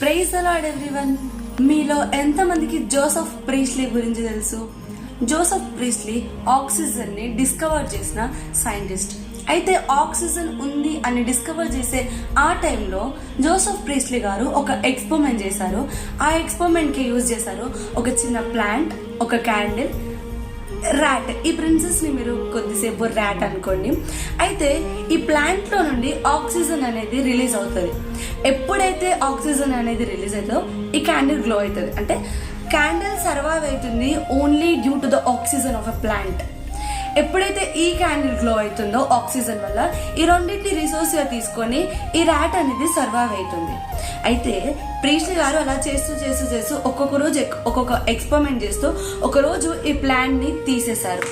Praise the lord everyone. మీలో ఎంతమందికి Joseph priestly గురించి తెలుసు? జోసెఫ్ ప్రీస్లీ ఆక్సిజన్ ని డిస్కవర్ చేసిన సైంటిస్ట్. అయితే ఆక్సిజన్ ఉంది అని డిస్కవర్ చేసే ఆ టైంలో జోసెఫ్ ప్రీస్లీ గారు ఒక ఎక్స్పెరిమెంట్ చేశారు. ఆ ఎక్స్పెరిమెంట్ కి యూజ్ చేశారు ఒక చిన్న ప్లాంట్, ఒక క్యాండిల్, ర్యాట్. ఈ ప్రిన్సెస్ ని మీరు కొద్దిసేపు ర్యాట్ అనుకోండి. అయితే ఈ ప్లాంట్ లో నుండి ఆక్సిజన్ అనేది రిలీజ్ అవుతుంది. ఎప్పుడైతే ఆక్సిజన్ అనేది రిలీజ్ అవుతుందో ఈ క్యాండిల్ గ్లో అవుతుంది. అంటే క్యాండిల్ సర్వైవ్ అవుతుంది only due to the oxygen of a plant. ఎప్పుడైతే ఈ క్యాండిల్ గ్లో అవుతుందో ఆక్సిజన్ వల్ల ఈ రెండింటిని రిసోర్స్ గా తీసుకొని ఈ ర్యాట్ అనేది సర్వైవ్ అవుతుంది. అయితే ప్రీస్లీ గారు అలా చేస్తూ ఒక్కొక్క రోజు ఒక్కొక్క ఎక్స్పెరిమెంట్ చేస్తూ ఒక రోజు ఈ ప్లాంట్ ని తీసేశారు.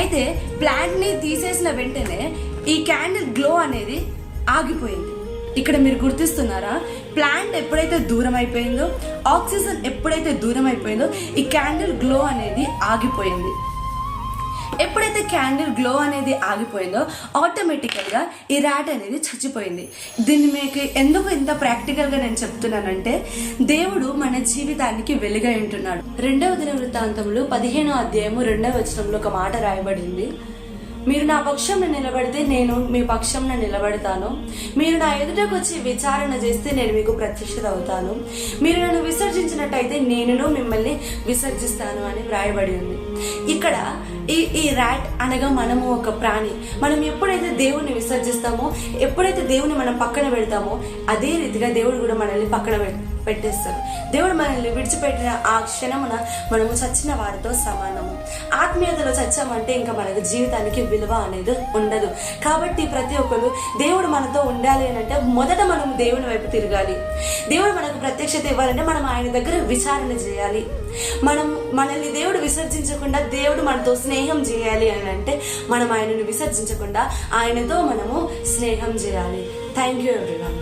అయితే ప్లాంట్ ని తీసేసిన వెంటనే ఈ క్యాండిల్ గ్లో అనేది ఆగిపోయింది. ఇక్కడ మీరు గుర్తిస్తున్నారా? ప్లాంట్ ఎప్పుడైతే దూరం అయిపోయిందో, ఆక్సిజన్ ఎప్పుడైతే దూరం అయిపోయిందో ఈ క్యాండిల్ గ్లో అనేది ఆగిపోయింది. ఎప్పుడైతే క్యాండిల్ గ్లో అనేది ఆగిపోయిందో ఆటోమేటికల్ గా ఈ ర్యాట్ అనేది చచ్చిపోయింది. దీన్ని మీకు ఎందుకు ఇంత ప్రాక్టికల్ గా నేను చెప్తున్నానంటే, దేవుడు మన జీవితానికి వెలుగై ఉంటున్నాడు. 2వ దినవృత్తాంతములు 15వ అధ్యాయము 2వ వచనంలో ఒక మాట రాయబడింది. మీరు నా పక్షంలో నిలబడితే నేను మీ పక్షంలో నిలబడతాను. మీరు నా ఎదుటకు వచ్చి విచారణ చేస్తే నేను మీకు ప్రత్యక్షత అవుతాను. మీరు నన్ను విసర్జించినట్టయితే నేను మిమ్మల్ని విసర్జిస్తాను అని వ్రాయబడి ఉంది. ఇక్కడ ఈ ర్యాట్ అనగా మనము ఒక ప్రాణి. మనం ఎప్పుడైతే దేవుణ్ణి విసర్జిస్తామో, ఎప్పుడైతే దేవుని మనం పక్కన పెడతామో, అదే రీతిగా దేవుడు కూడా మనల్ని పక్కన పెట్టేస్తారు. దేవుడు మనల్ని విడిచిపెట్టిన ఆ క్షణమున మనము చచ్చిన వారితో సమానము. ఆత్మీయతలో చచ్చామంటే ఇంకా మనకు జీవితానికి విలువ అనేది ఉండదు. కాబట్టి ప్రతి ఒక్కరు దేవుడు మనతో ఉండాలి అని అంటే మొదట మనం దేవుని వైపు తిరగాలి. దేవుడు మనకు ప్రత్యక్షత ఇవ్వాలంటే మనం ఆయన దగ్గర విచారణ చేయాలి. మనల్ని దేవుడు విసర్జించకుండా దేవుడు మనతో స్నేహం చేయాలి అని అంటే మనం ఆయనను విసర్జించకుండా ఆయనతో మనము స్నేహం చేయాలి. Thank you everyone.